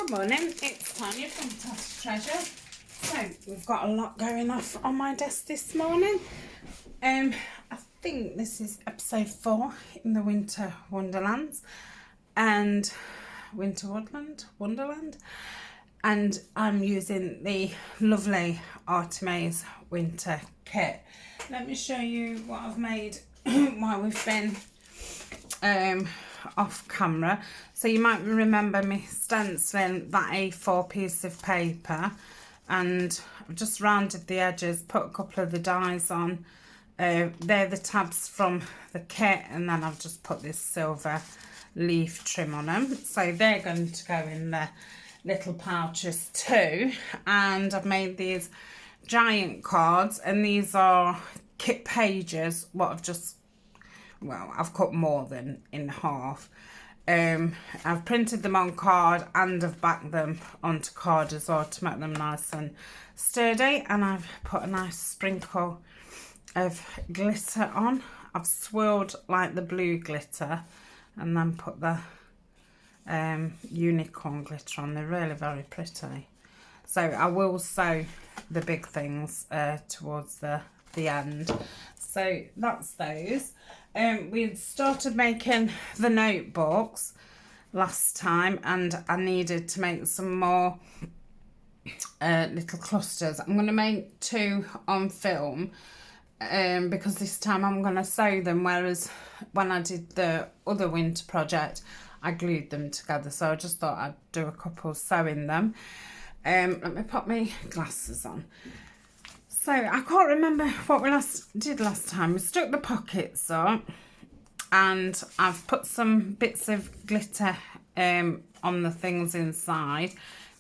Good morning, it's Tania from Tatty Treasure. So we've got a lot going off on my desk this morning. I think this is episode 4 in the Winter Wonderlands and Winter Wonderland, and I'm using the lovely Artemis winter kit. Let me show you what I've made while we've been off camera. So you might remember me stenciling that A4 piece of paper, and I've just rounded the edges, put a couple of the dies on. They're the tabs from the kit, and then I've just put this silver leaf trim on them, so they're going to go in the little pouches too. And I've made these giant cards, and these are kit pages. What I've cut more than in half. I've printed them on card and I've backed them onto card as well to make them nice and sturdy, and I've put a nice sprinkle of glitter on. I've swirled like the blue glitter and then put the unicorn glitter on. They're really very pretty. So I will sew the big things towards the end. So that's those. We started making the notebooks last time, and I needed to make some more little clusters. I'm going to make 2 on film because this time I'm going to sew them, whereas when I did the other winter project I glued them together. So I just thought I'd do a couple sewing them. Let me put my glasses on. So I can't remember what we did last time. We stuck the pockets up, and I've put some bits of glitter on the things inside.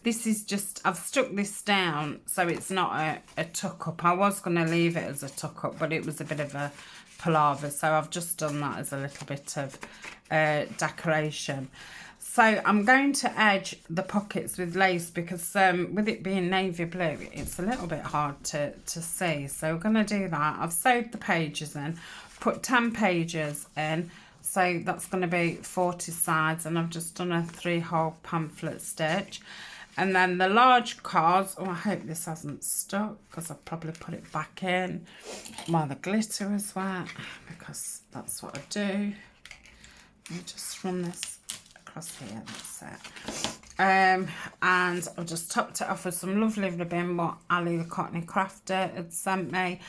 This is just, I've stuck this down so it's not a tuck up. I was going to leave it as a tuck up, but it was a bit of a palaver, so I've just done that as a little bit of decoration. So I'm going to edge the pockets with lace because with it being navy blue, it's a little bit hard to see. So we're going to do that. I've sewed the pages in, put 10 pages in. So that's going to be 40 sides, and I've just done a 3-hole pamphlet stitch. And then the large cards, oh, I hope this hasn't stuck because I've probably put it back in while the glitter is wet, because that's what I do. Let me just run this across here, that's it. And I've just topped it off with some lovely ribbon what Ali the Cockney Crafter had sent me,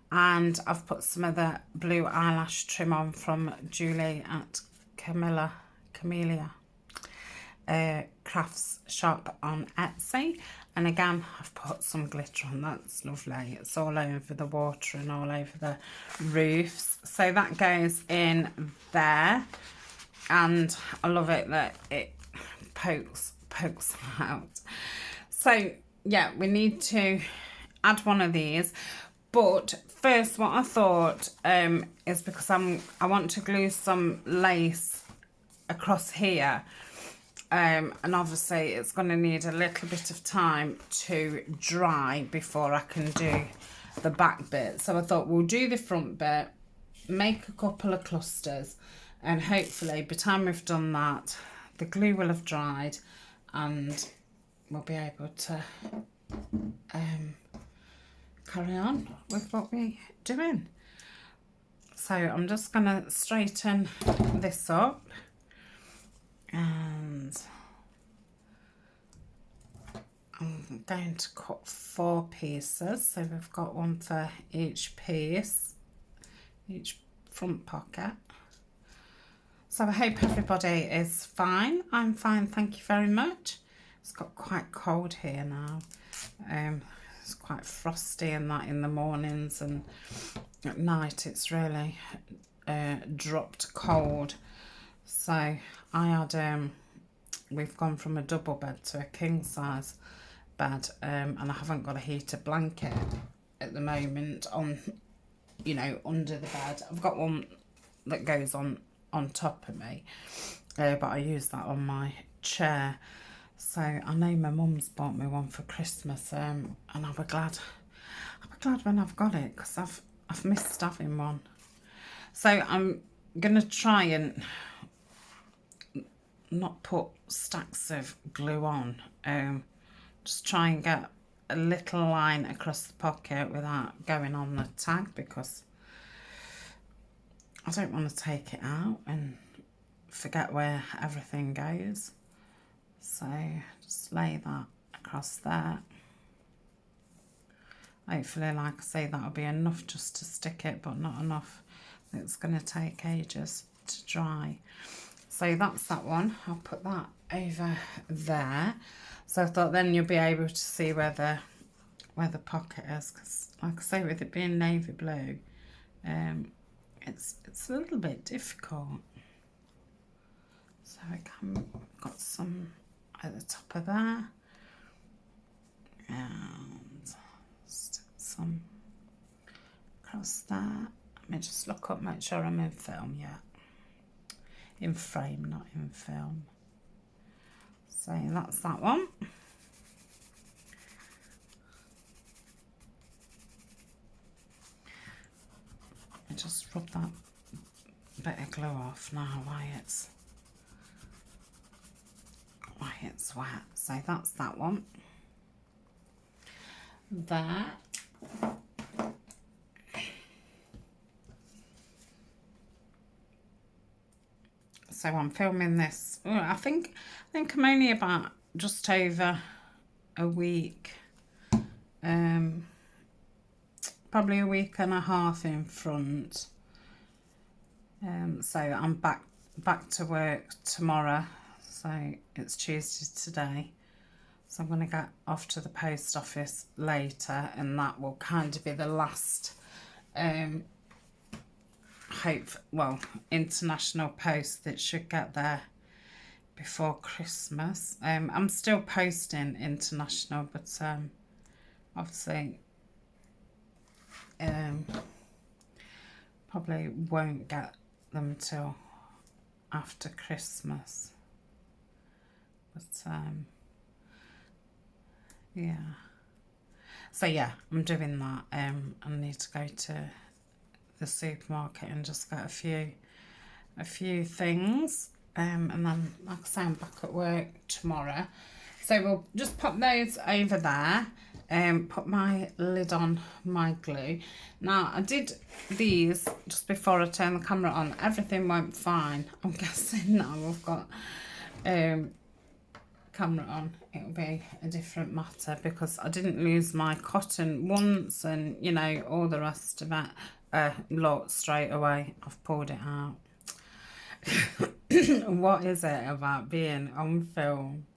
and I've put some of the blue eyelash trim on from Julie at Camellia crafts shop on Etsy. And again, I've put some glitter on. That's lovely. It's all over the water and all over the roofs, so that goes in there. And I love it that it pokes out. So yeah, we need to add one of these, but first what I thought is, because I want to glue some lace across here, and obviously it's going to need a little bit of time to dry before I can do the back bit. So I thought we'll do the front bit, make a couple of clusters, and hopefully by the time we've done that, the glue will have dried and we'll be able to carry on with what we're doing. So I'm just going to straighten this up, and I'm going to cut 4 pieces, so we've got one for each piece, each front pocket. So I hope everybody is fine. I'm fine, thank you very much. It's got quite cold here now. It's quite frosty and that in the mornings, and at night it's really dropped cold. So I had we've gone from a double bed to a king size bed, and I haven't got a heated blanket at the moment on, under the bed. I've got one that goes on top of me, but I use that on my chair. So I know my mum's bought me one for Christmas, and I'll be glad when I've got it, because I've missed having one. So I'm gonna try and not put stacks of glue on. Just try and get a little line across the pocket without going on the tag, because I don't want to take it out and forget where everything goes. So just lay that across there. Hopefully, like I say, that'll be enough just to stick it, but not enough. It's going to take ages to dry. So that's that one. I'll put that over there. So I thought then you'll be able to see where the pocket is, because like I say, with it being navy blue, it's a little bit difficult. So I've got some at the top of there, and stick some across there. Let me just look up, make sure I'm in film yet. In frame, not in film. So that's that one. I just rub that bit of glue off now while it's wet. So that's that one. There. So I'm filming this. Oh, I think I'm only about just over a week. Probably a week and a half in front. So I'm back to work tomorrow. So it's Tuesday today. So I'm going to get off to the post office later, and that will kind of be the last international post that should get there before Christmas. I'm still posting international, but obviously probably won't get them till after Christmas. But yeah. So yeah, I'm doing that. I need to go to the supermarket and just get a few things, and then like I say, I'm back at work tomorrow. So we'll just pop those over there and put my lid on my glue. Now I did these just before I turned the camera on. Everything went fine. I'm guessing now I've got camera on, it'll be a different matter, because I didn't lose my cotton once, and you know, all the rest of it. Look, straight away I've pulled it out. What is it about being on film?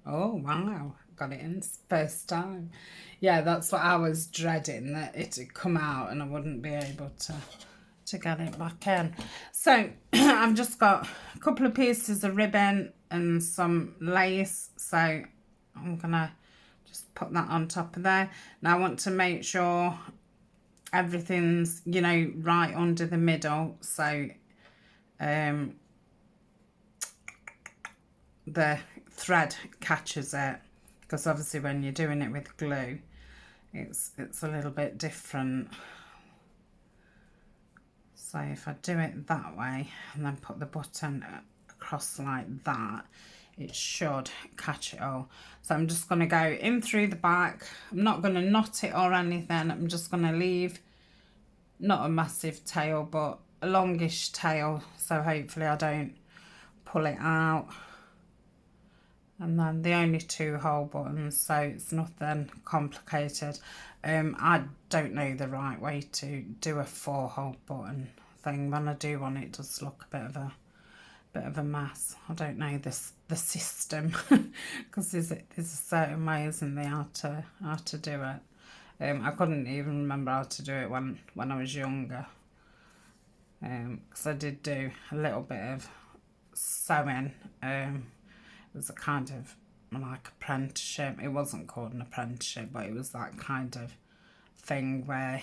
Oh wow, got it in first time. Yeah, that's what I was dreading, that it'd come out and I wouldn't be able to get it back in. So I've just got a couple of pieces of ribbon and some lace, so I'm gonna just put that on top of there. Now I want to make sure everything's, you know, right under the middle, so the thread catches it, because obviously when you're doing it with glue, it's a little bit different. So if I do it that way and then put the button across like that, it should catch it all. So I'm just going to go in through the back. I'm not going to knot it or anything. I'm just going to leave not a massive tail, but a longish tail, so hopefully I don't pull it out. And then the only 2 hole buttons, so it's nothing complicated. I don't know the right way to do a 4 hole button thing. When I do one, it does look a bit of a mess. I don't know the system, because there's a certain way, isn't there, how to do it. I couldn't even remember how to do it when I was younger, because I did do a little bit of sewing. It was a kind of like apprenticeship. It wasn't called an apprenticeship, but it was that kind of thing where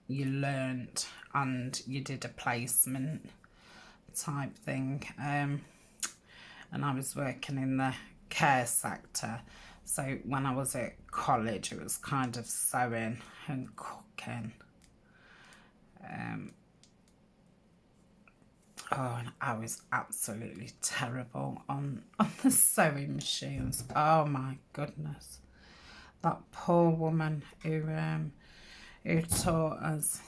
you learnt and you did a placement type thing. And I was working in the care sector, so when I was at college it was kind of sewing and cooking. Oh, and I was absolutely terrible on the sewing machines. Oh my goodness. That poor woman who taught us.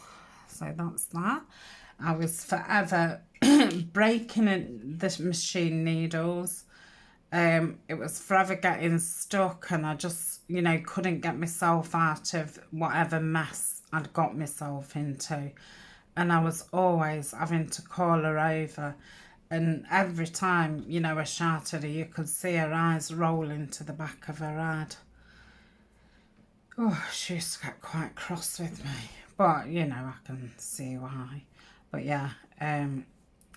So that's that. I was forever breaking the machine needles. It was forever getting stuck, and I just, you know, couldn't get myself out of whatever mess I'd got myself into. And I was always having to call her over. And every time, you know, I shouted her, you could see her eyes roll into the back of her head. Oh, she used to get quite cross with me. But, you know, I can see why. But yeah, I'm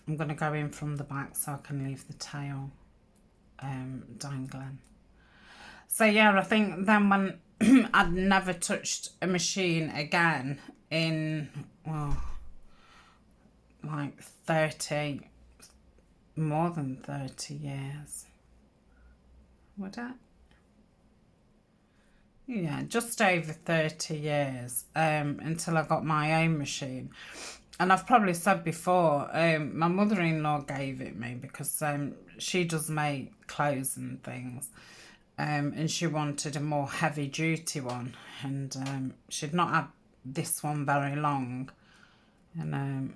going to go in from the back so I can leave the tail dangling. So yeah, I think then when I'd never touched a machine again in, well, like 30, more than 30 years. Would it? Yeah, just over 30 years until I got my own machine. And I've probably said before, my mother-in-law gave it me because she does make clothes and things. And she wanted a more heavy-duty one. And she'd not had this one very long. And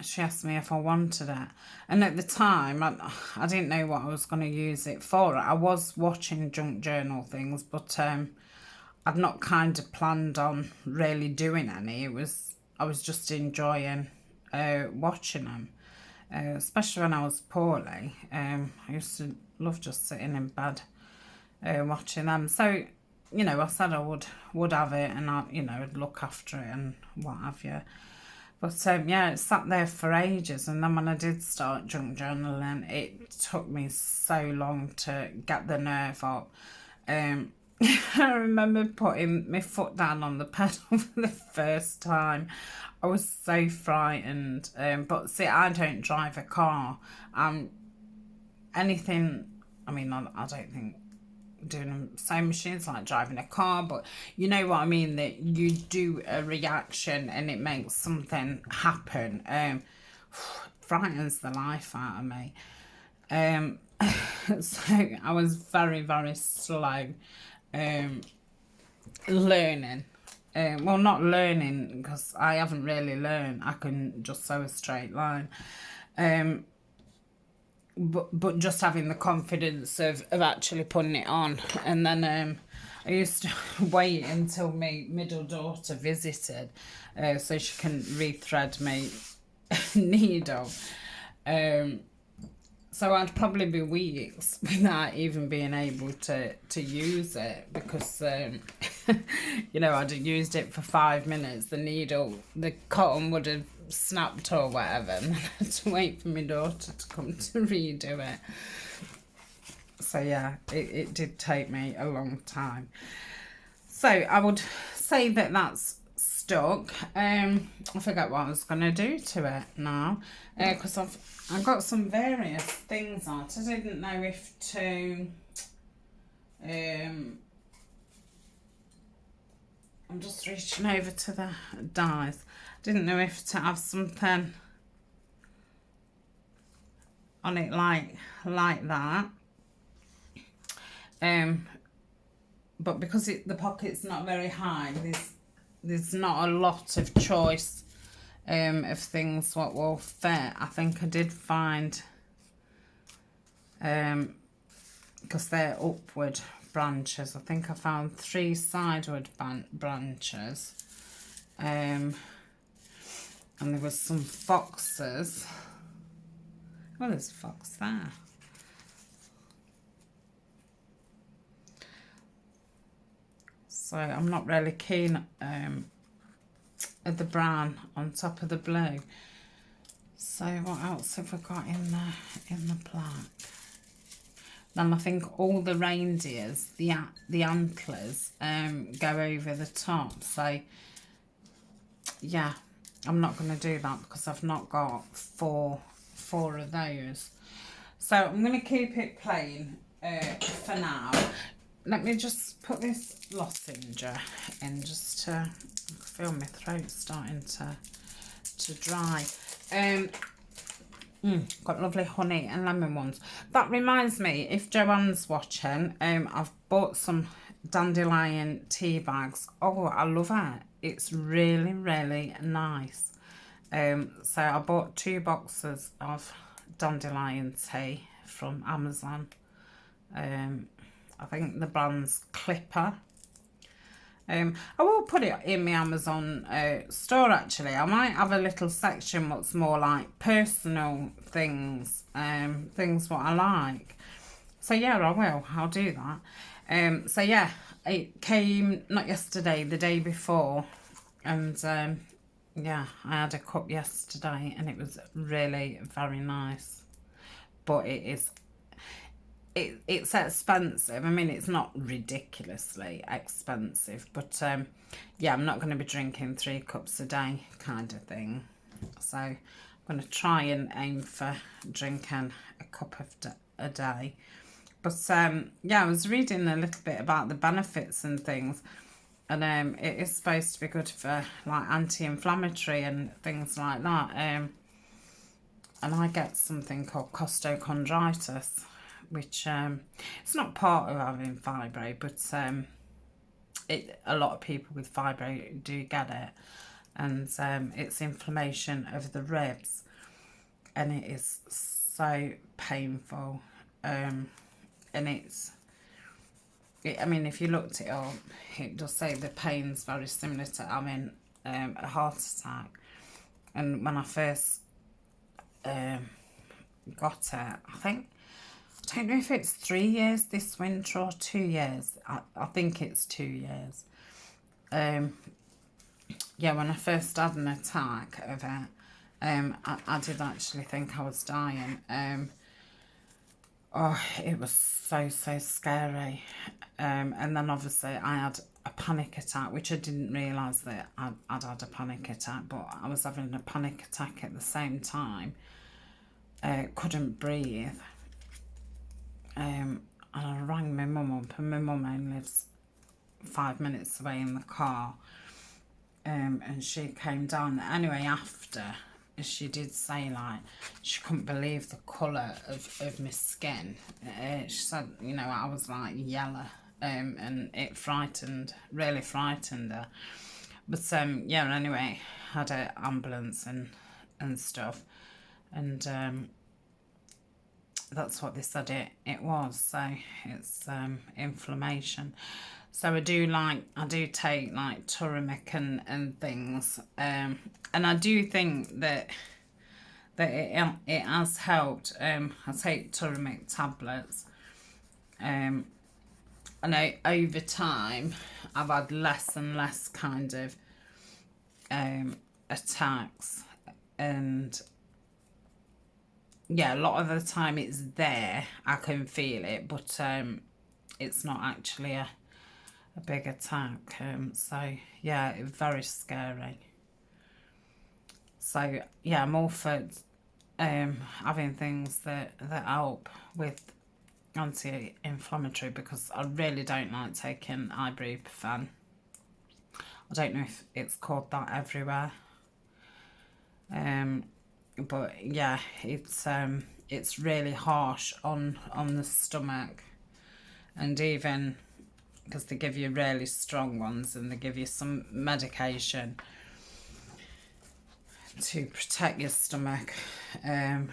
she asked me if I wanted it. And at the time, I didn't know what I was going to use it for. I was watching junk journal things, but I'd not kind of planned on really doing any. I was just enjoying watching them, especially when I was poorly. I used to love just sitting in bed watching them. So, you know, I said I would have it, and I'd look after it and what have you. But yeah, it sat there for ages, and then when I did start junk journaling, it took me so long to get the nerve up. I remember putting my foot down on the pedal for the first time. I was so frightened. But see, I don't drive a car. Anything, I mean, I don't think doing sewing machines like driving a car, but you know what I mean, that you do a reaction and it makes something happen. Frightens the life out of me. So I was very, very slow learning. Well, not learning, because I haven't really learned. I can just sew a straight line. But just having the confidence of actually putting it on. And then I used to wait until my middle daughter visited so she can rethread my needle. So I'd probably be weeks without even being able to use it, because you know, I'd have used it for 5 minutes, the cotton would have snapped or whatever, and then I had to wait for my daughter to come to redo it. So yeah, it did take me a long time. So I would say that that's stuck. I forget what I was going to do to it now, because I've got some various things on it. I didn't know if to I'm just reaching over to the dies. Didn't know if to have something on it like that. But because the pocket's not very high, there's not a lot of choice of things what will fit. I think I did find, because they're upward branches, I think I found 3 sideward branches, and there was some foxes. Oh, there's a fox there. So I'm not really keen at the brown on top of the blue. So what else have we got in the black? Then I think all the reindeers, the antlers, go over the top. So yeah, I'm not going to do that because I've not got four of those. So I'm going to keep it plain for now. Let me just put this lozenge in just to feel my throat starting to dry. Got lovely honey and lemon ones. That reminds me, if Joanne's watching, I've bought some dandelion tea bags. Oh, I love it. It's really, really nice. So I bought 2 boxes of dandelion tea from Amazon. I think the brand's Clipper. I will put it in my Amazon store actually. I might have a little section what's more like personal things, things what I like. So yeah, I will. I'll do that. So yeah, it came not yesterday, the day before, and yeah, I had a cup yesterday and it was really very nice. But it's expensive. I mean, it's not ridiculously expensive, but yeah, I'm not going to be drinking 3 cups a day kind of thing. So I'm going to try and aim for drinking a cup a day. But yeah, I was reading a little bit about the benefits and things, and it is supposed to be good for like anti-inflammatory and things like that. And I get something called costochondritis, which it's not part of having fibro, but a lot of people with fibro do get it, and it's inflammation of the ribs, and it is so painful, and I mean, if you looked it up, it does say the pain's very similar to having a heart attack. And when I first got it, I don't know if it's 3 years this winter or 2 years. I think it's 2 years. Yeah, when I first had an attack of it, I did actually think I was dying. Oh, it was so scary. And then obviously I had a panic attack, which I didn't realise that I'd had a panic attack, but I was having a panic attack at the same time. Couldn't breathe. And I rang my mum up, and my mum only lives 5 minutes away in the car. And she came down. Anyway, after, she did say, like, she couldn't believe the colour of my skin. She said, you know, I was like yellow, and it really frightened her. But yeah, anyway, had an ambulance and stuff, and that's what they said it was. So it's inflammation. So I do take like turmeric and things, and I do think that it has helped. I take turmeric tablets, and over time I've had less and less kind of attacks, and yeah, a lot of the time it's there, I can feel it, but it's not actually a big attack. So yeah, it's very scary. So yeah, I'm all for having things that help with anti-inflammatory, because I really don't like taking ibuprofen. I don't know if it's called that everywhere. But yeah, it's really harsh on the stomach, and even because they give you really strong ones, and they give you some medication to protect your stomach, and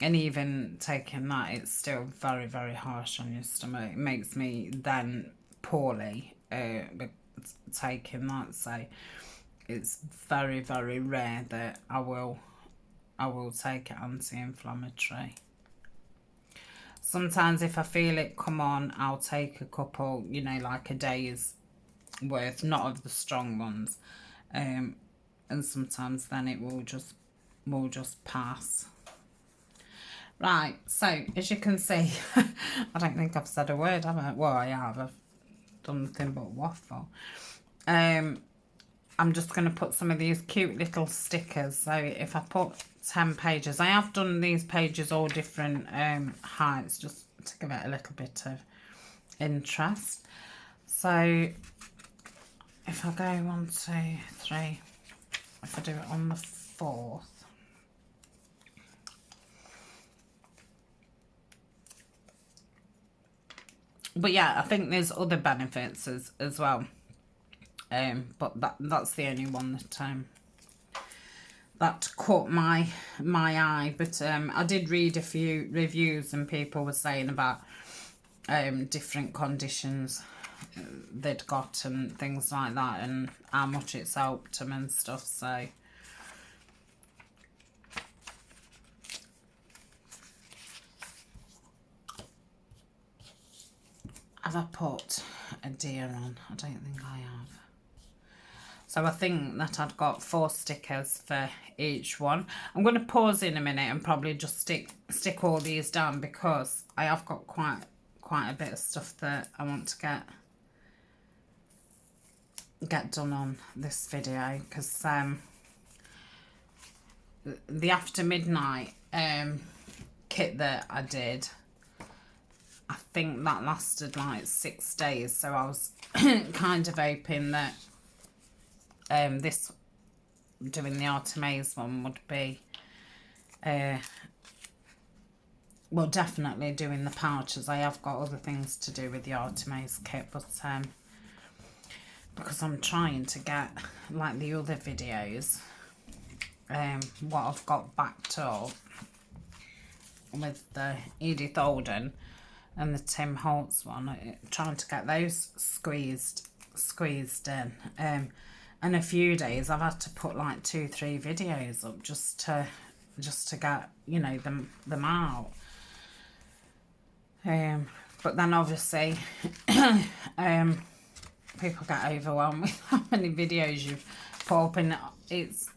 even taking that, it's still very, very harsh on your stomach. It makes me then poorly taking that. So it's very, very rare that I will take anti-inflammatory. Sometimes if I feel it come on, I'll take a couple, you know, like a day's worth, not of the strong ones, and sometimes then it will just pass. Right, so as you can see, I don't think I've said a word, have I? Well, I have. I've done nothing but waffle. I'm just going to put some of these cute little stickers. So if I put 10 pages, I have done these pages all different heights, just to give it a little bit of interest. So if I go 1, 2, 3, if I do it on the 4th. But yeah, I think there's other benefits as well. But that's the only one that caught my eye. But I did read a few reviews and people were saying about different conditions they'd got and things like that, and how much it's helped them and stuff. So have I put a deer on? I don't think I have. So I think that I'd got 4 stickers for each one. I'm going to pause in a minute and probably just stick all these down, because I have got quite a bit of stuff that I want to get done on this video, because the After Midnight kit that I did, I think that lasted like 6 days, so I was kind of hoping that this, doing the Artemis one, would be well, definitely doing the pouches. I have got other things to do with the Artemis kit, but because I'm trying to get, like the other videos, what I've got backed up with the Edith Alden and the Tim Holtz one, trying to get those squeezed in. And a few days I've had to put like 2-3 videos up just to get, you know, them out. But then obviously people get overwhelmed with how many videos you've put up, and it's,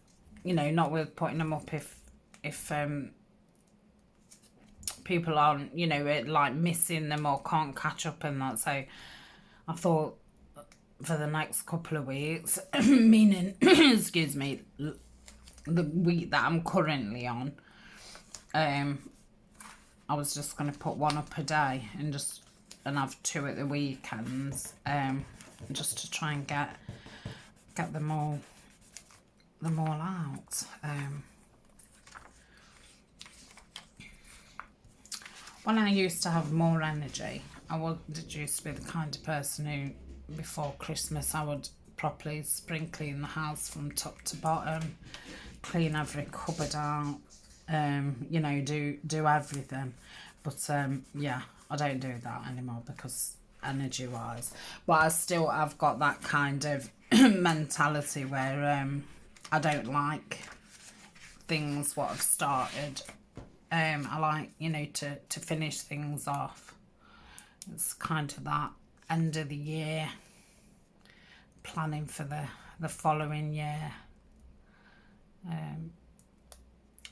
you know, not worth putting them up if people aren't, you know, like missing them or can't catch up and that. So I thought for the next couple of weeks, meaning excuse me, the week that I'm currently on, I was just going to put 1 up a day and have 2 at the weekends, just to try and get them all out. When I used to have more energy, did used to be the kind of person who, before Christmas, I would properly spring clean the house from top to bottom, clean every cupboard out, you know, do everything. But yeah, I don't do that anymore because energy wise. But I still have got that kind of mentality where I don't like things what I've started. I like, you know, to finish things off. It's kind of that end of the year planning for the following year.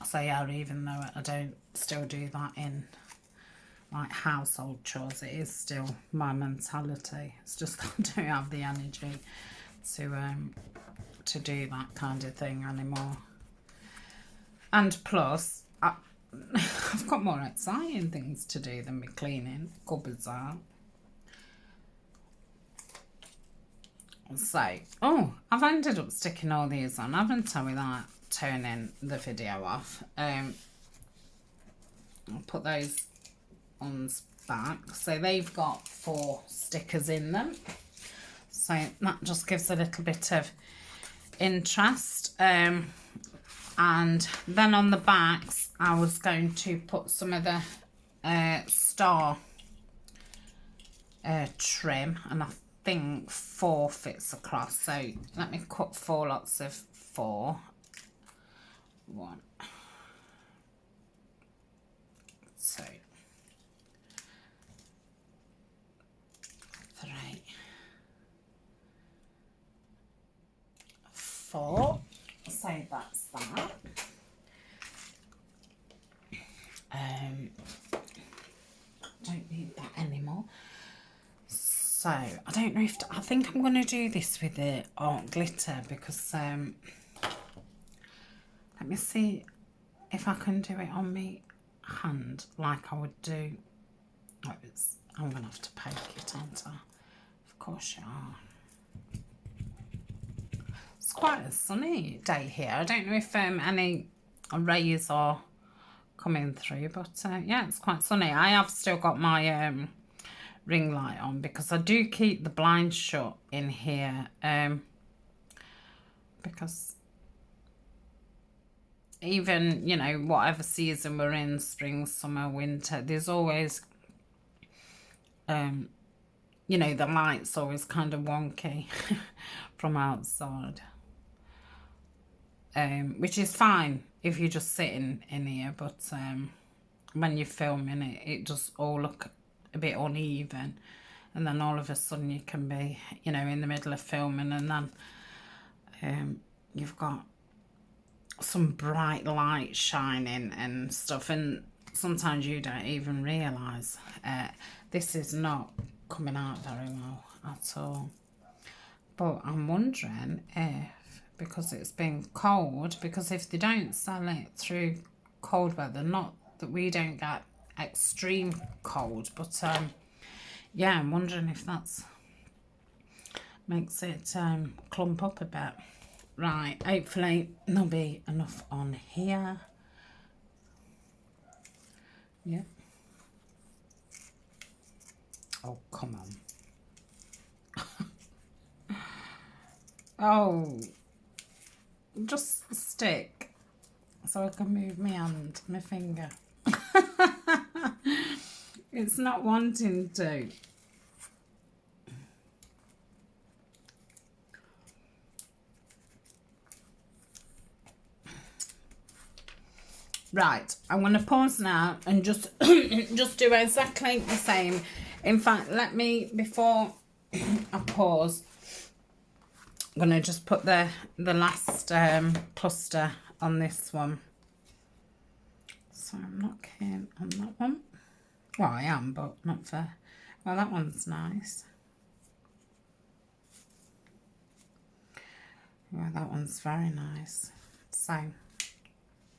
So yeah, even though I don't still do that in like household chores, it is still my mentality. It's just that I don't have the energy to do that kind of thing anymore. And plus, I've got more exciting things to do than me cleaning cupboards out. So, oh, I've ended up sticking all these on, haven't I, without turning the video off. I'll put those ones back. So they've got 4 stickers in them. So that just gives a little bit of interest. And then on the backs, I was going to put some of the star trim, and I think 4 fits across. So let me cut 4 lots of 4. 1, 2, 3, 4. So that's that. Don't need that anymore. So I don't know if I think I'm going to do this with the art glitter, because let me see if I can do it on my hand like I would do. Oh, I'm going to have to poke it, aren't I? Of course you are. It's quite a sunny day here. I don't know if any rays are coming through, but yeah, it's quite sunny. I have still got my ring light on because I do keep the blinds shut in here, because even, you know, whatever season we're in, spring, summer, winter, there's always, you know, the light's always kind of wonky from outside, which is fine if you're just sitting in here, but when you're filming it, it does all look a bit uneven, and then all of a sudden you can be, you know, in the middle of filming, and then you've got some bright light shining and stuff, and sometimes you don't even realise. This is not coming out very well at all, but I'm wondering if, because it's been cold, because if they don't sell it through cold weather, not that we don't get extreme cold, but yeah, I'm wondering if that's makes it clump up a bit. Right, hopefully there'll be enough on here. Yeah. Oh, come on. Oh, just stick so I can move my hand, my finger. It's not wanting to. Right, I'm going to pause now and just just do exactly the same. In fact, let me, before I pause, I'm going to just put the last cluster on this one. So I'm not keen on that one. Well, I am, but not for... Well, that one's nice. Well, that one's very nice. So I'm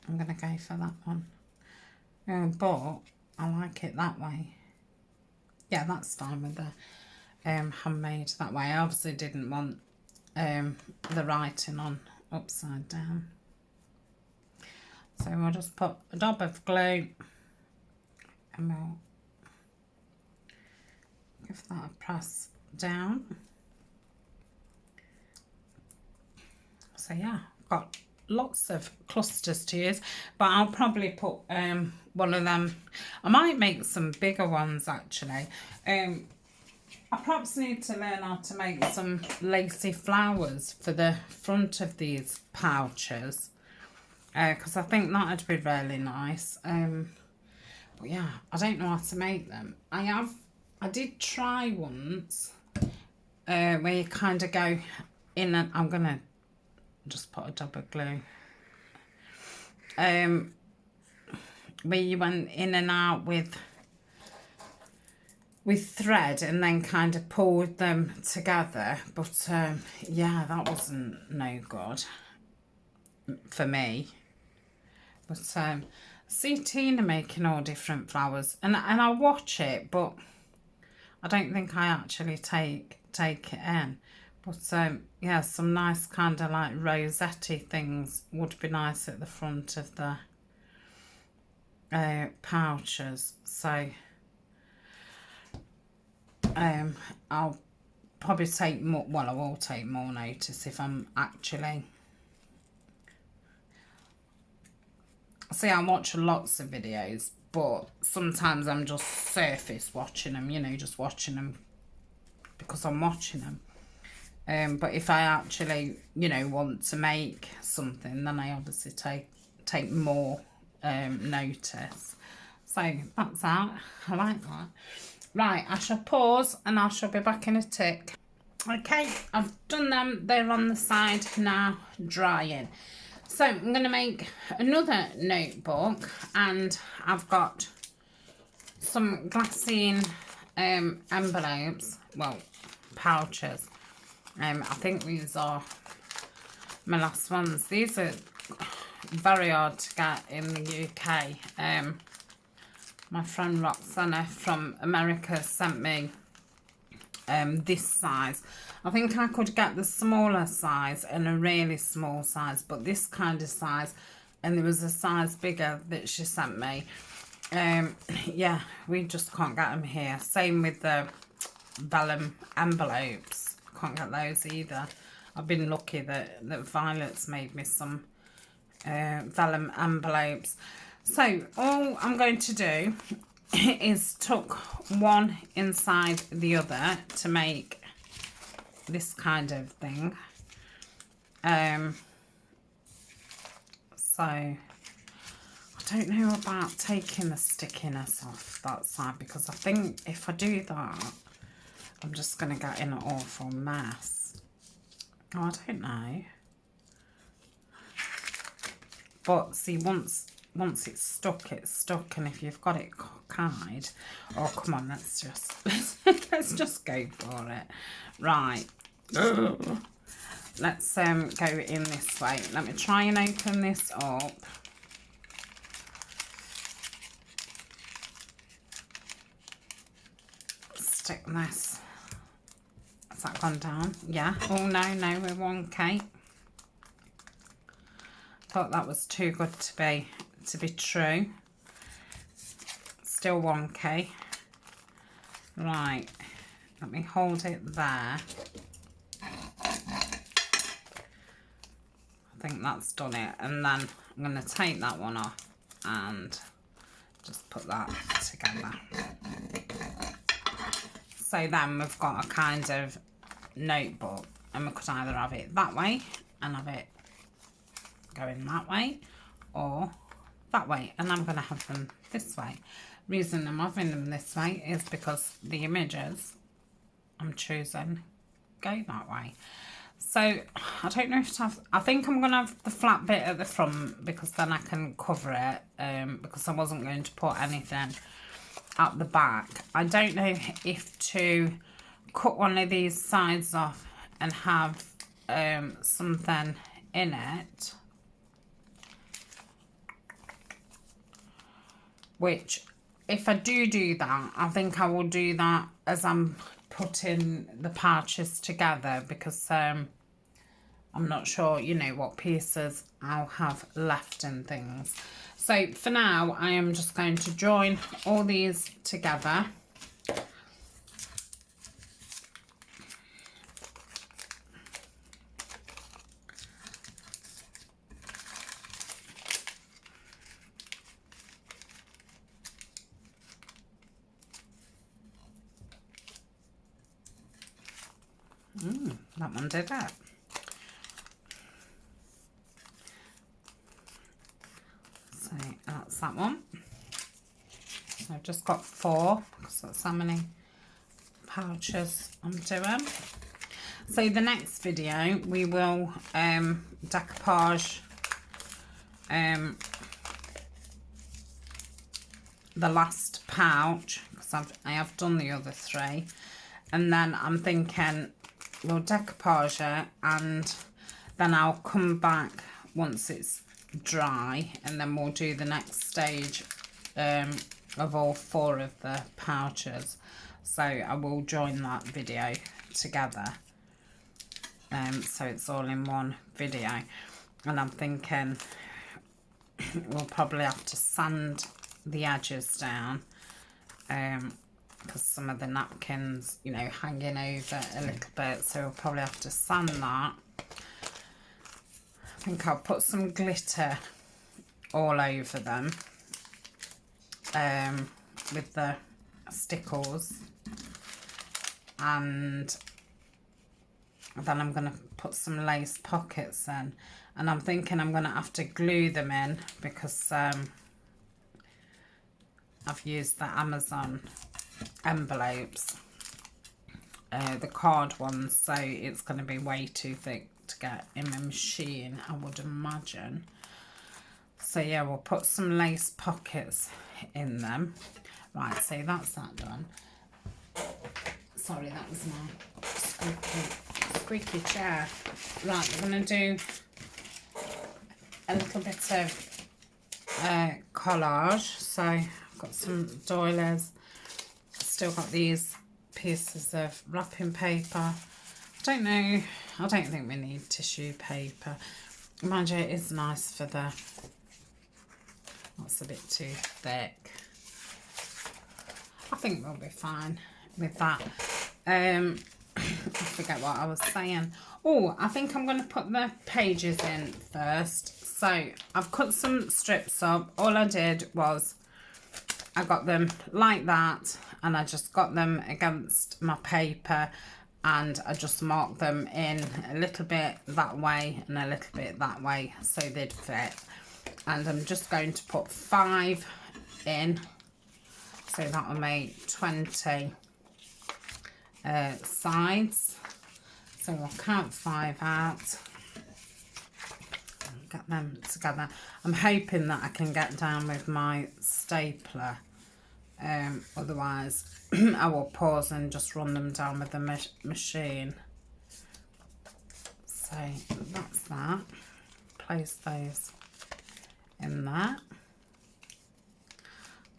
going to go for that one. But I like it that way. Yeah, that's fine with the handmade that way. I obviously didn't want the writing on upside down. So we'll just put a dab of glue and we'll give that a press down. So yeah, got lots of clusters to use, but I'll probably put one of them. I might make some bigger ones actually. I perhaps need to learn how to make some lacy flowers for the front of these pouches, because I think that would be really nice. But yeah, I don't know how to make them. I did try once where you kind of go in, and I'm gonna just put a dab of glue, where you went in and out with thread and then kind of pulled them together, but yeah, that wasn't no good for me. But see Tina making all different flowers, and I watch it, but I don't think I actually take it in. But yeah, some nice kind of like rosette things would be nice at the front of the pouches. So I'll probably take more, well, I will take more notice if I'm actually... See, I watch lots of videos, but sometimes I'm just surface watching them, you know, just watching them because I'm watching them. But if I actually, you know, want to make something, then I obviously take more notice. So that's that. I like that. Right, I shall pause and I shall be back in a tick. Okay, I've done them. They're on the side now, drying. So I'm going to make another notebook, and I've got some glassine envelopes, well, pouches. I think these are my last ones. These are very hard to get in the UK. My friend Roxana from America sent me this size. I think I could get the smaller size and a really small size, but this kind of size, and there was a size bigger that she sent me. Yeah, we just can't get them here. Same with the Vellum Envelopes. Can't get those either. I've been lucky that Violet's made me some Vellum Envelopes. So all I'm going to do is tuck one inside the other to make this kind of thing. So I don't know about taking the stickiness off that side, because I think if I do that, I'm just going to get in an awful mess. Oh, I don't know. But see, once it's stuck, and if you've got it cockeyed, oh come on, let's just go for it. Right. Let's go in this way. Let me try and open this up. Stick this. Has that gone down? Yeah. Oh no, we're 1K. Thought that was too good to be true. Still 1K. Right. Let me hold it there. I think that's done it. And then I'm going to take that one off and just put that together. So then we've got a kind of notebook, and we could either have it that way and have it going that way, or that way, and I'm going to have them this way. Reason I'm having them this way is because the images I'm choosing go that way. So I don't know if to have, I think I'm going to have the flat bit at the front, because then I can cover it, because I wasn't going to put anything at the back. I don't know if to cut one of these sides off and have something in it, which if I do that, I think I will do that as I'm putting the pouches together, because I'm not sure, you know, what pieces I'll have left and things. So for now, I am just going to join all these together. That one did it. So that's that one. So I've just got 4, because that's how many pouches I'm doing. So the next video we will decoupage the last pouch, because I have done the other 3, and then I'm thinking we'll decoupage it, and then I'll come back once it's dry, and then we'll do the next stage of all 4 of the pouches. So I will join that video together, so it's all in one video. And I'm thinking we'll probably have to sand the edges down, because some of the napkins, you know, hanging over a little bit, so we'll probably have to sand that. I think I'll put some glitter all over them with the stickles, and then I'm going to put some lace pockets in, and I'm thinking I'm going to have to glue them in, because I've used the Amazon envelopes, the card ones, so it's going to be way too thick to get in my machine, I would imagine. So yeah, we'll put some lace pockets in them. Right, so that's that done. Sorry, that was my squeaky chair. Right, we're going to do a little bit of collage. So I've got some doilies. Still got these pieces of wrapping paper. I don't know, I don't think we need tissue paper. Mind you, it is nice for the, that's a bit too thick. I think we'll be fine with that. I forget what I was saying. Oh, I think I'm going to put the pages in first. So I've cut some strips up. All I did was I got them like that, and I just got them against my paper, and I just marked them in a little bit that way and a little bit that way so they'd fit. And I'm just going to put 5 in, so that will make 20 sides. So I'll count 5 out and get them together. I'm hoping that I can get down with my stapler, otherwise I will pause and just run them down with the machine. So that's that. Place those in there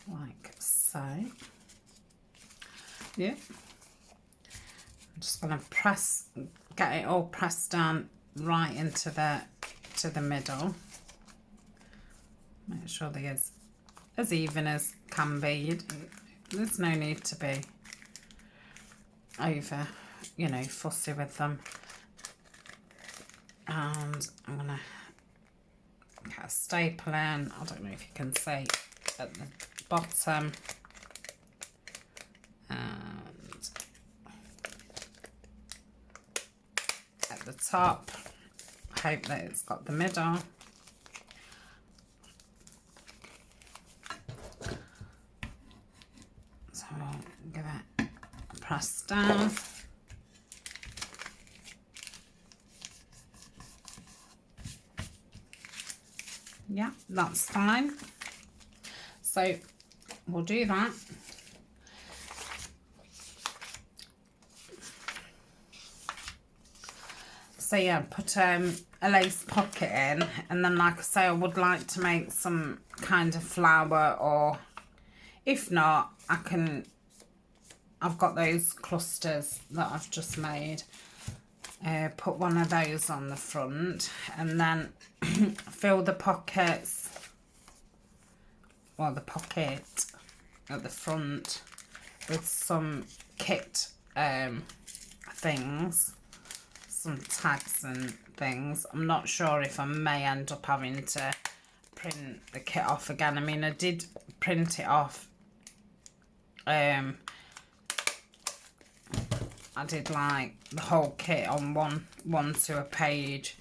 like so. Yep. I'm just going to get it all pressed down right into the middle. Make sure they're as even as can be. There's no need to be over, you know, fussy with them. And I'm going to get a staple in. I don't know if you can see at the bottom. And at the top. I hope that it's got the middle. So I'll give it a press down. Yeah, that's fine. So we'll do that. So yeah, put a lace pocket in, and then like I say, I would like to make some kind of flower, or if not, I've got those clusters that I've just made. Put one of those on the front, and then fill the pockets, well, the pocket at the front with some kit things, some tags and things. I'm not sure if I may end up having to print the kit off again. I mean, I did print it off. I did like the whole kit on one to a page,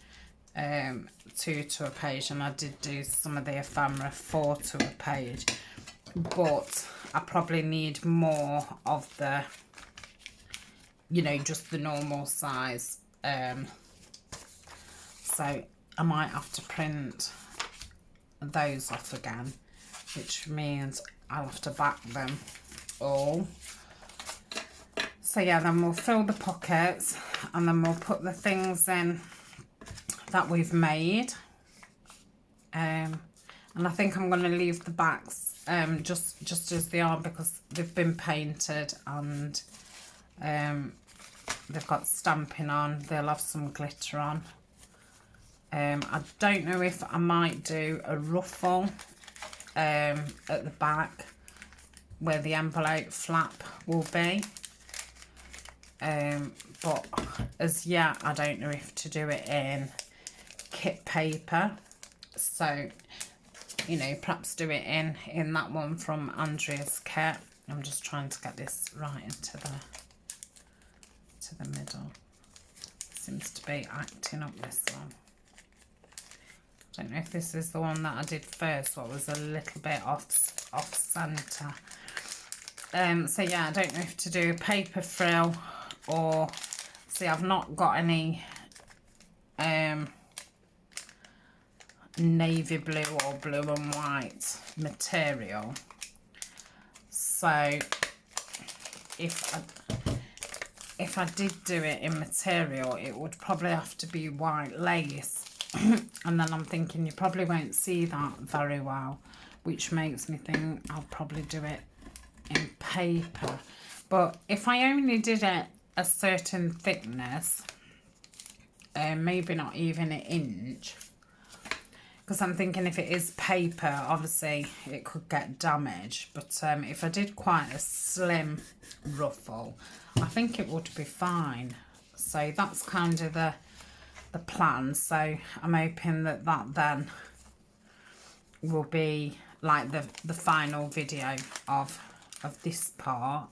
2 to a page, and I did do some of the ephemera 4 to a page, but I probably need more of the, you know, just the normal size. So I might have to print those off again, which means I'll have to back them all. So yeah, then we'll fill the pockets, and then we'll put the things in that we've made. And I think I'm going to leave the backs just as they are, because they've been painted and they've got stamping on. They'll have some glitter on. I don't know if I might do a ruffle at the back where the envelope flap will be. But as yet, I don't know if to do it in kit paper. So, you know, perhaps do it in that one from Andrea's kit. I'm just trying to get this right into the middle. Seems to be acting up, this one. I don't know if this is the one that I did first, what was a little bit off centre. So yeah, I don't know if to do a paper frill, or see, I've not got any navy blue or blue and white material. So if I did do it in material, it would probably have to be white lace. And then I'm thinking you probably won't see that very well, which makes me think I'll probably do it in paper. But if I only did it a certain thickness, maybe not even an inch, because I'm thinking if it is paper, obviously it could get damaged. But if I did quite a slim ruffle, I think it would be fine. So that's kind of the plan. So I'm hoping that then will be like the final video of this part,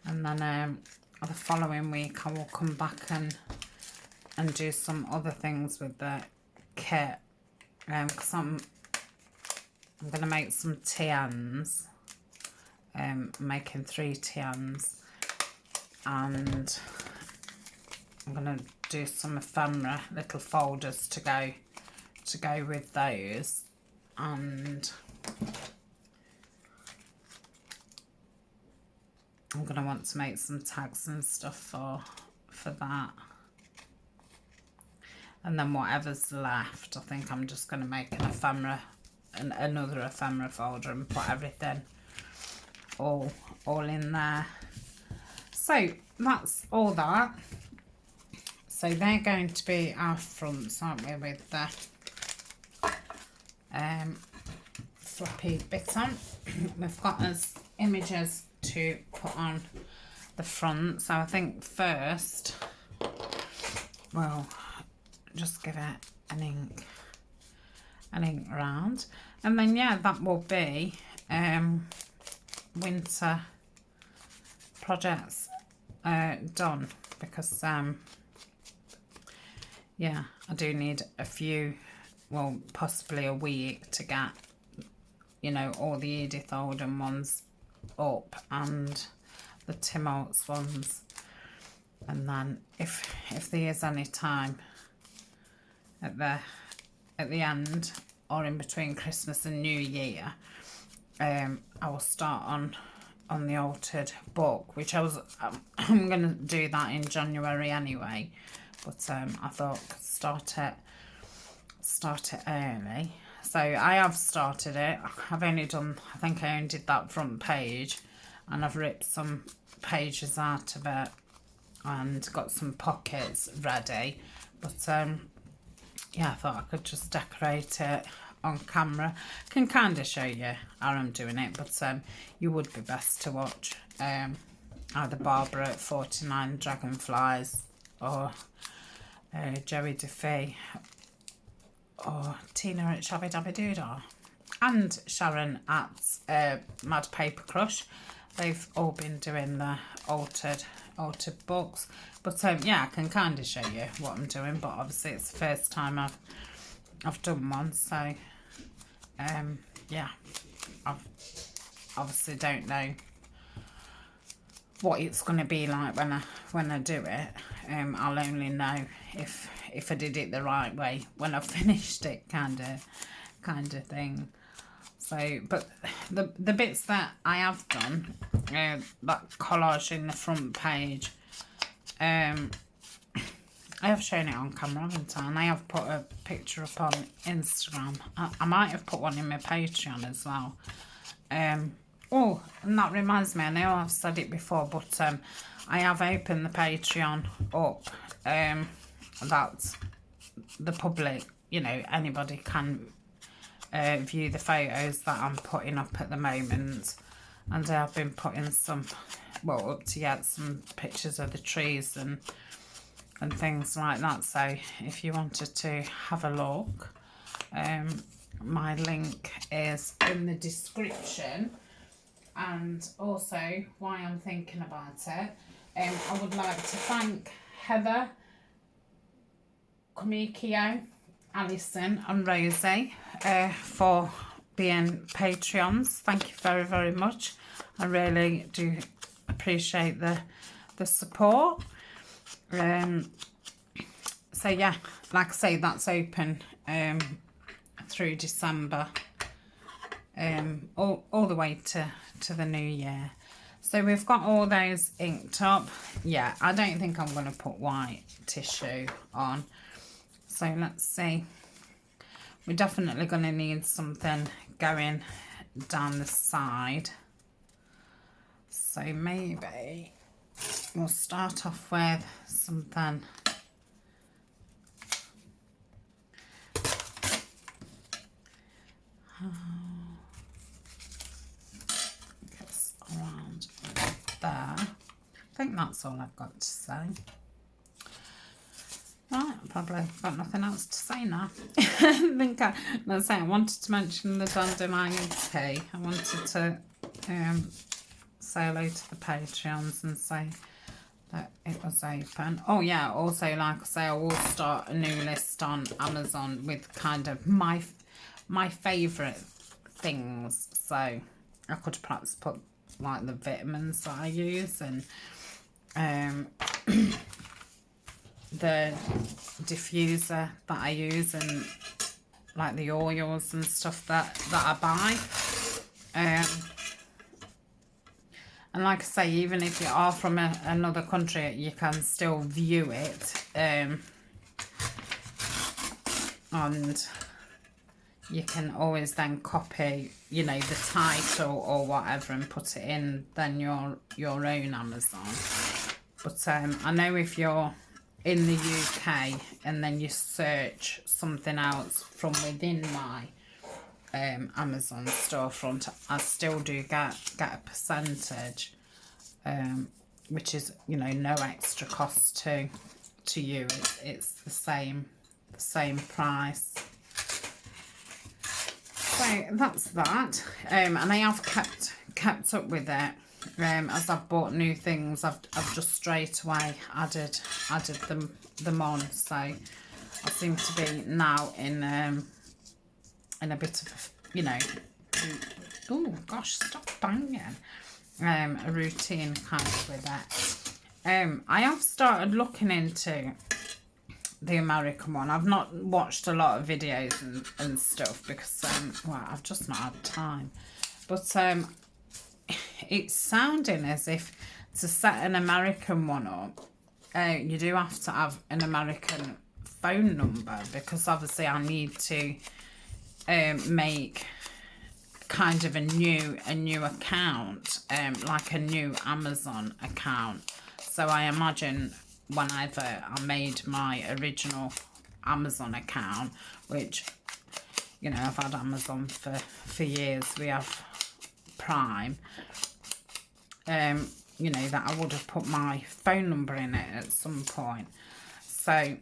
and then the following week I will come back and do some other things with the kit, because I'm going to make some TNs, making 3 TNs, and I'm going to do some ephemera little folders to go with those, and I'm going to want to make some tags and stuff for that. And then whatever's left, I think I'm just going to make an ephemera, another ephemera folder, and put everything all in there. So that's all that. So they're going to be our fronts, aren't we, with the floppy bit on. We've got as images to put on the front. So I think first, well, just give it an ink round, and then yeah, that will be winter projects done, because yeah, I do need a few, well, possibly a week to get, you know, all the Edith Oldham ones up and the Tim Holtz ones, and then if there is any time at the end or in between Christmas and New Year, I will start on the altered book, which I'm going to do that in January anyway, but I thought start it early. So I have started it. I've only done, I think I only did that front page, and I've ripped some pages out of it and got some pockets ready, but yeah, I thought I could just decorate it on camera. I can kind of show you how I'm doing it, but you would be best to watch either Barbara at 49 Dragonflies, or Joey Duffy, or Tina at Shabby Dabby Doodah, and Sharon at Mad Paper Crush. They've all been doing the altered books, but yeah, I can kind of show you what I'm doing, but obviously it's the first time I've done one, so yeah, I obviously don't know what it's going to be like when I do it. I'll only know if I did it the right way when I've finished it, kind of thing. So, but the bits that I have done, that collage in the front page, I have shown it on camera, haven't I? And I have put a picture up on Instagram. I might have put one in my Patreon as well. Oh, and that reminds me, I know I've said it before, but I have opened the Patreon up, that the public, you know, anybody can view the photos that I'm putting up at the moment, and I've been putting some, well, up to yet, some pictures of the trees and things like that. So if you wanted to have a look, my link is in the description. And also, why I'm thinking about it, I would like to thank Heather, Kumikio, Alison and Rosie for being Patreons. Thank you very, very much. I really do appreciate the support. So yeah, like I say, that's open through December, all the way to the new year. So we've got all those inked up. Yeah, I don't think I'm going to put white tissue on. So let's see. We're definitely going to need something going down the side So maybe we'll start off with something gets around there. I think that's all I've got to say. Right, I've probably got nothing else to say now. I wanted to mention the dandelion tea. I wanted to say hello to the Patreons and say that it was open. Oh yeah, also like I say, I will start a new list on Amazon with kind of my favourite things. So I could perhaps put like the vitamins that I use and the diffuser that I use and like the oils and stuff that I buy. And like I say, even if you are from another country, you can still view it. And you can always then copy, you know, the title or whatever and put it in then your own Amazon. But I know if you're in the UK and then you search something else from within my Amazon storefront, I still do get a percentage, which is, you know, no extra cost to you. It's the same price. So that's that, and I have kept up with it. As I've bought new things, I've just straight away added them on. So I seem to be now in a bit of, you know, oh gosh, stop banging, a routine kind of with it. I have started looking into the American one. I've not watched a lot of videos and stuff because well, I've just not had time, but it's sounding as if to set an American one up, you do have to have an American phone number, because obviously I need to make kind of a new account, like a new Amazon account. So I imagine whenever I made my original Amazon account, which, you know, I've had Amazon for years, we have Prime, you know, that I would have put my phone number in it at some point. So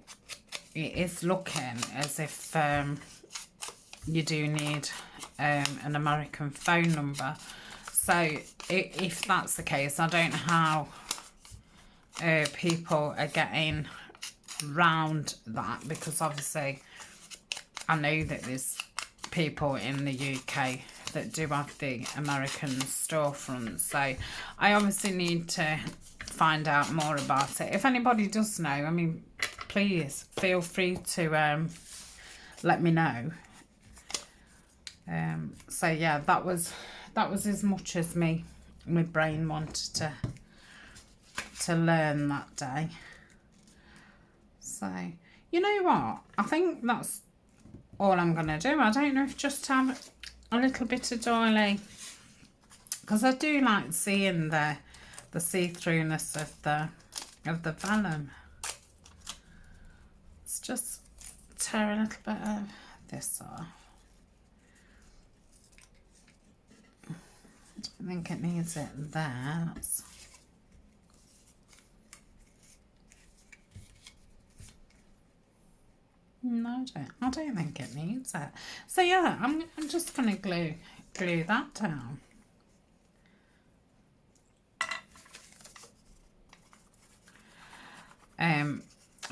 it is looking as if you do need an American phone number. So if that's the case, I don't know how people are getting round that, because obviously I know that there's people in the UK that do have the American storefront. So I obviously need to find out more about it. If anybody does know, I mean, please feel free to let me know. So yeah, that was as much as my brain wanted to learn that day. So you know what, I think that's all I'm gonna do. I don't know if just have a little bit of doily, because I do like seeing the see-throughness of the vellum. Let's just tear a little bit of this off. I don't think it needs it there. No, I don't think it needs it. So yeah, I'm just gonna glue that down.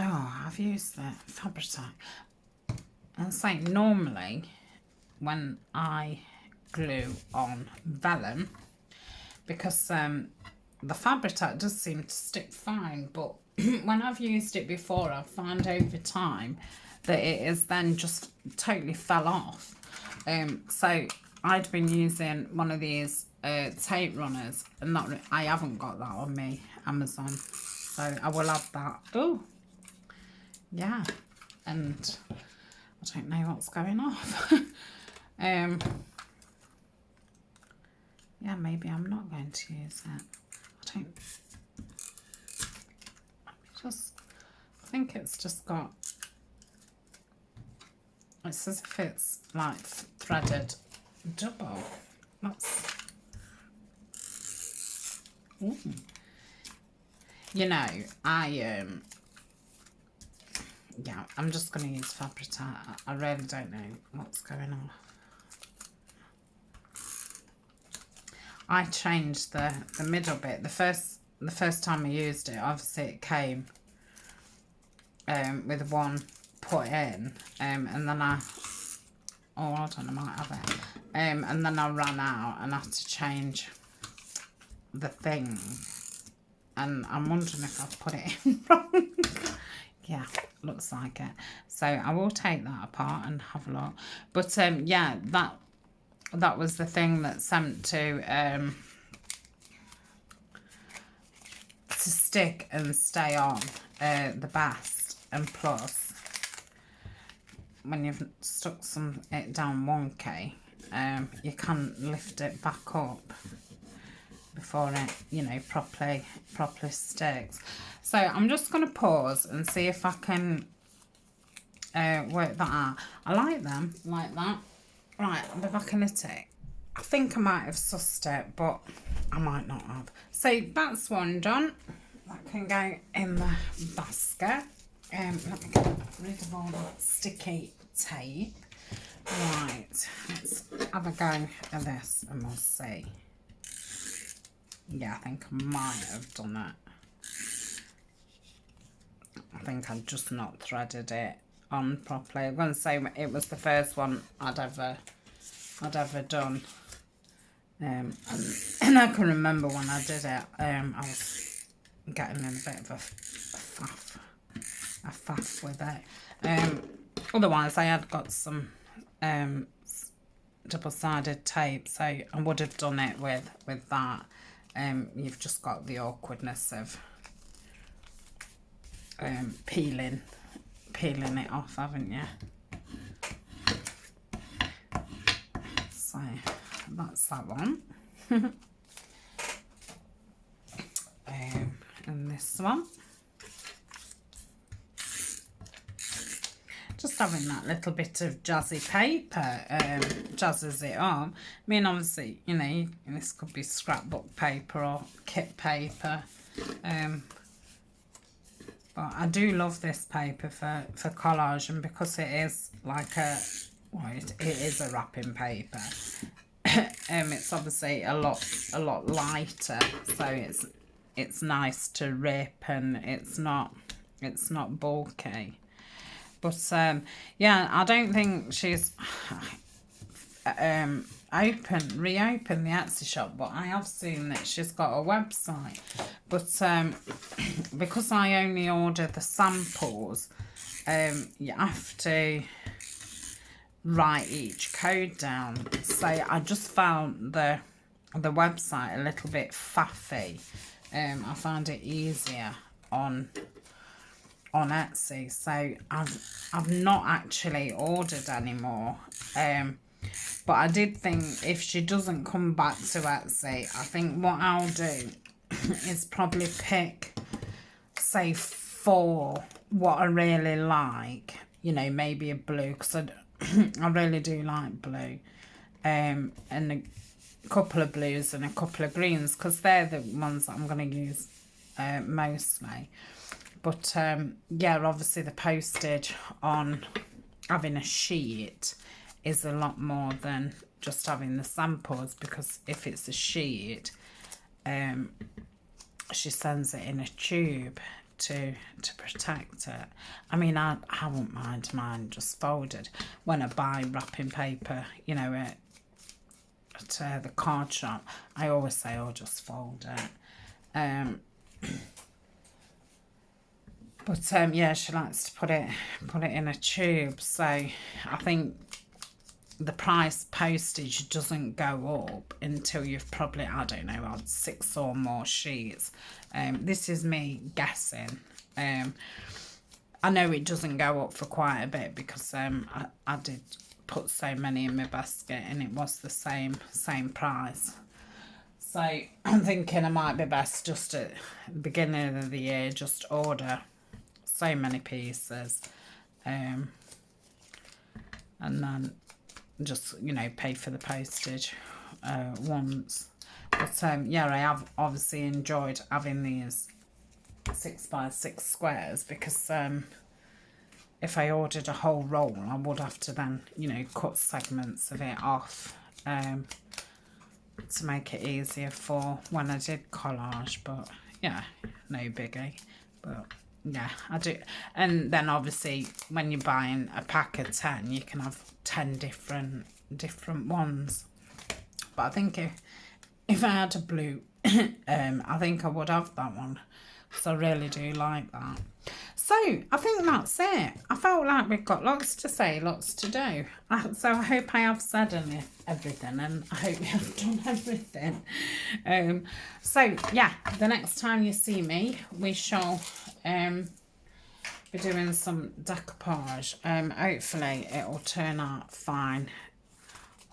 Oh, I've used the fabric. I'll say normally when I glue on vellum, because the fabric does seem to stick fine, but when I've used it before, I've found over time that it is then just totally fell off. So I'd been using one of these tape runners, and I haven't got that on me Amazon, so I will have that. Oh yeah, and I don't know what's going off. Yeah, maybe I'm not going to use it. I don't... I think it's just got... It's as if it's like threaded double. That's... Ooh. You know, yeah, I'm just going to use Fabric. I really don't know what's going on. I changed the middle bit. The first time I used it, obviously it came with one put in, and then I hold on, I might have it. And then I ran out and had to change the thing. And I'm wondering if I've put it in wrong. Yeah, looks like it. So I will take that apart and have a look. But yeah, that was the thing that sent to stick and stay on the best. And plus, when you've stuck it down wonky, you can lift it back up before it, you know, properly sticks. So I'm just going to pause and see if I can work that out. I like them like that. Right, I'll be back in a tick. I think I might have sussed it, but I might not have. So that's one done. That can go in the basket. Let me get rid of all that sticky tape. Right, let's have a go at this and we'll see. Yeah, I think I might have done it. I think I've just not threaded it on properly. I'm going to say it was the first one I'd ever done. And I can remember when I did it, I was getting in a bit of a faff with it. Otherwise, I had got some double-sided tape, so I would have done it with that. You've just got the awkwardness of peeling it off, haven't you? So that's that one. And this one, just having that little bit of jazzy paper jazzes it on. I mean, obviously, you know, this could be scrapbook paper or kit paper, but I do love this paper for collage, and because it is like it is a wrapping paper. It's obviously a lot lighter, so it's nice to rip, and it's not bulky. But yeah, I don't think she's reopened the Etsy shop, but I have seen that she's got a website. But because I only order the samples, you have to write each code down. So I just found the website a little bit faffy. I found it easier on Etsy, so I've not actually ordered anymore. But I did think if she doesn't come back to Etsy, I think what I'll do is probably pick, say, 4 what I really like. You know, maybe a blue, because I really do like blue, and a couple of blues and a couple of greens, because they're the ones that I'm going to use mostly. But yeah, obviously the postage on having a sheet is a lot more than just having the samples, because if it's a sheet, she sends it in a tube to protect it. I mean, I wouldn't mind mine just folded. When I buy wrapping paper, you know, at the card shop, I always say, oh, just fold it. But yeah, she likes to put it in a tube. So I think the price postage doesn't go up until you've probably, I don't know, had 6 or more sheets. This is me guessing. I know it doesn't go up for quite a bit, because I did put so many in my basket and it was the same price. So I'm thinking it might be best just at the beginning of the year, just order so many pieces, and then just, you know, pay for the postage once. But yeah, I have obviously enjoyed having these 6x6 squares, because if I ordered a whole roll, I would have to then, you know, cut segments of it off to make it easier for when I did collage. But yeah, no biggie. But yeah, I do. And then obviously when you're buying a pack of 10, you can have 10 different ones. But I think if I had a blue, I think I would have that one, because I really do like that. So I think that's it. I felt like we've got lots to say, lots to do. So I hope I have said everything, and I hope we have done everything. So yeah, the next time you see me, we shall be doing some decoupage. Hopefully it will turn out fine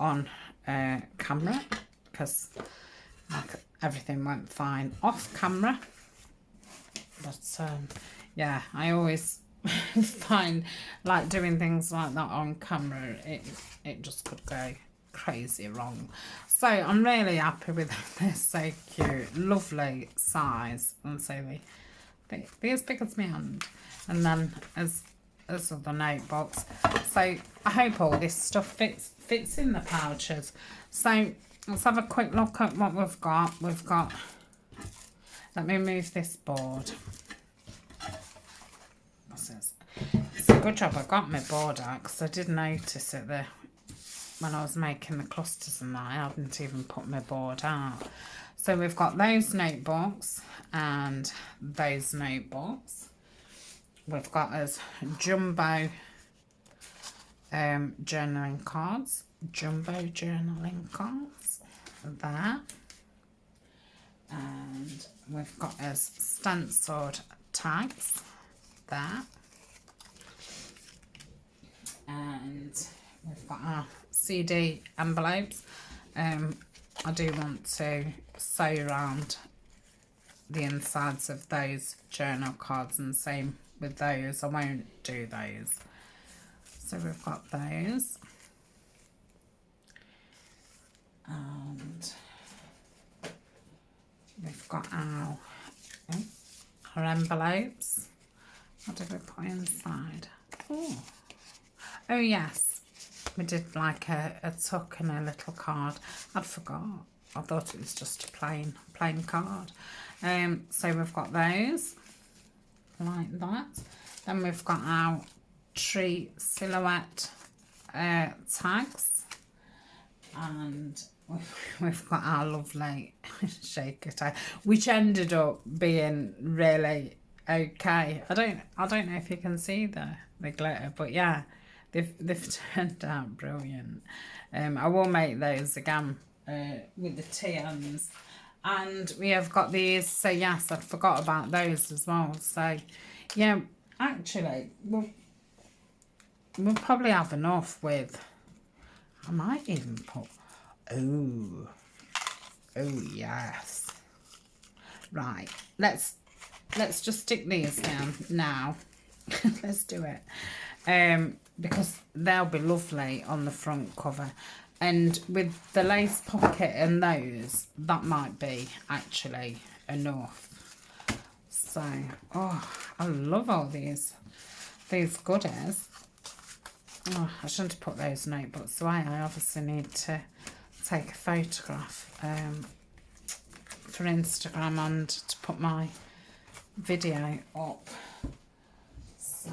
on camera, because like, everything went fine off camera. But yeah, I always find like doing things like that on camera, it just could go crazy wrong. So I'm really happy with them. They're so cute, lovely size, and so they're as big as my hand, and then as other notebooks. So I hope all this stuff fits in the pouches. So let's have a quick look at what we've got. Let me move this board. It's a good job I got my board out, because I did notice it there when I was making the clusters and that. I hadn't even put my board out. So we've got those notebooks and those notebooks. We've got us jumbo journaling cards. There. And we've got us stenciled tags there, and we've got our CD envelopes. I do want to sew around the insides of those journal cards, and same with those. I won't do those. So we've got those, and we've got our envelopes. What did we put inside? Oh yes, we did like a tuck and a little card. I'd forgot. I thought it was just a plain card. So we've got those like that. Then we've got our tree silhouette tags, and we've got our lovely shaker tag, which ended up being really okay. I don't know if you can see the glitter, but yeah, they've turned out brilliant. I will make those again with the TNs. And we have got these, so yes, I forgot about those as well. So yeah, actually we'll probably have enough with, I might even put, oh yes, right, let's just stick these down now. Let's do it, because they'll be lovely on the front cover, and with the lace pocket and those, that might be actually enough. So I love all these goodies. I shouldn't have put those notebooks away. I obviously need to take a photograph for Instagram and to put my video up. So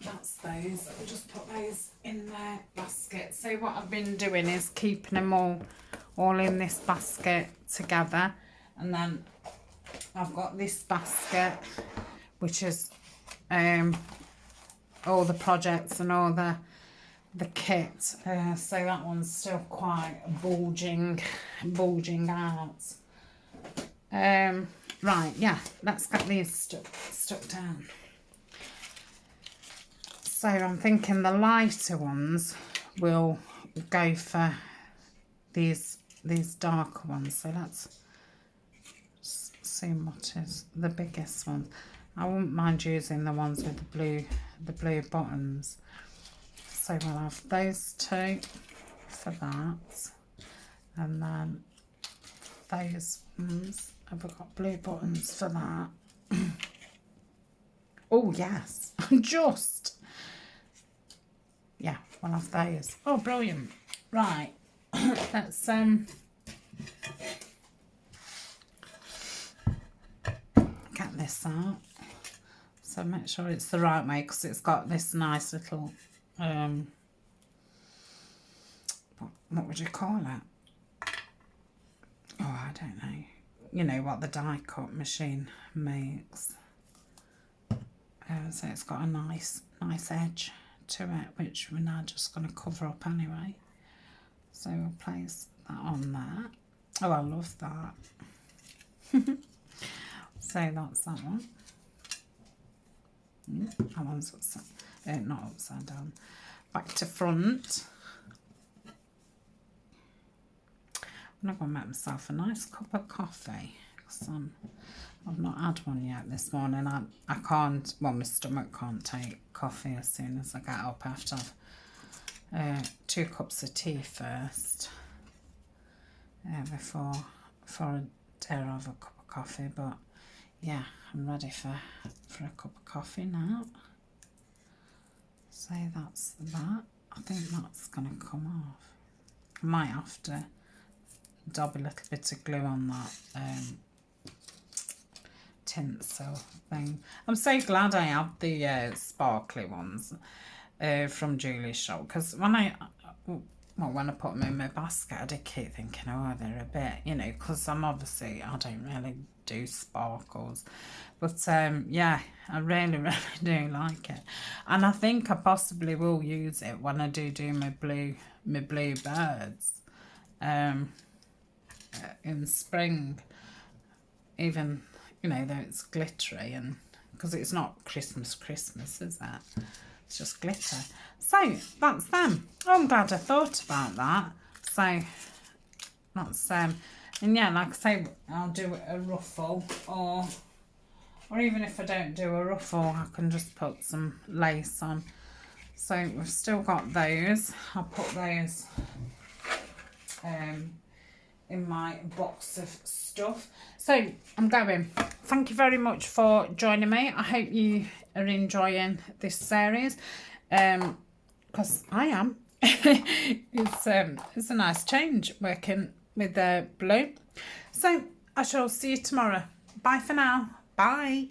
that's those. I'll just put those in their basket. So what I've been doing is keeping them all in this basket together, and then I've got this basket which is all the projects and all the kit. So that one's still quite bulging out. Right, yeah, let's get these stuck down. So I'm thinking the lighter ones will go for these darker ones. So let's seeing what is the biggest one. I wouldn't mind using the ones with the blue buttons. So we'll have those two for that, and then those ones. Have we got blue buttons for that? Oh yes, just. Yeah, we'll have those. Oh, brilliant. Right, let's get this out. So make sure it's the right way, because it's got this nice little, what would you call it? Oh, I don't know. You know what the die cut machine makes. So it's got a nice edge to it, which we're now just going to cover up anyway. So we'll place that on there. Oh, I love that. So that's that one. That one's upside, not upside down. Back to front. I'm going to make myself a nice cup of coffee, because I've not had one yet this morning. I can't, well, my stomach can't take coffee as soon as I get up. I have to have 2 cups of tea first before I dare have a cup of coffee. But yeah, I'm ready for a cup of coffee now. So that's that. I think that's going to come off. I might have to dab a little bit of glue on that tinsel thing. I'm so glad I have the sparkly ones from Julie's shop, because when I put them in my basket, I did keep thinking, oh, they're a bit, you know, because I don't really do sparkles, but yeah, I really do like it, and I think I possibly will use it when I do my blue birds in spring, even, you know, though it's glittery, and because it's not Christmas, is that? It's just glitter. So that's them. Oh, I'm glad I thought about that. So that's and yeah, like I say, I'll do a ruffle, or even if I don't do a ruffle, I can just put some lace on. So we've still got those. I'll put those in my box of stuff. So I'm going. Thank you very much for joining me. I hope you are enjoying this series, because I am. It's a nice change working with the blue. So I shall see you tomorrow. Bye for now. Bye.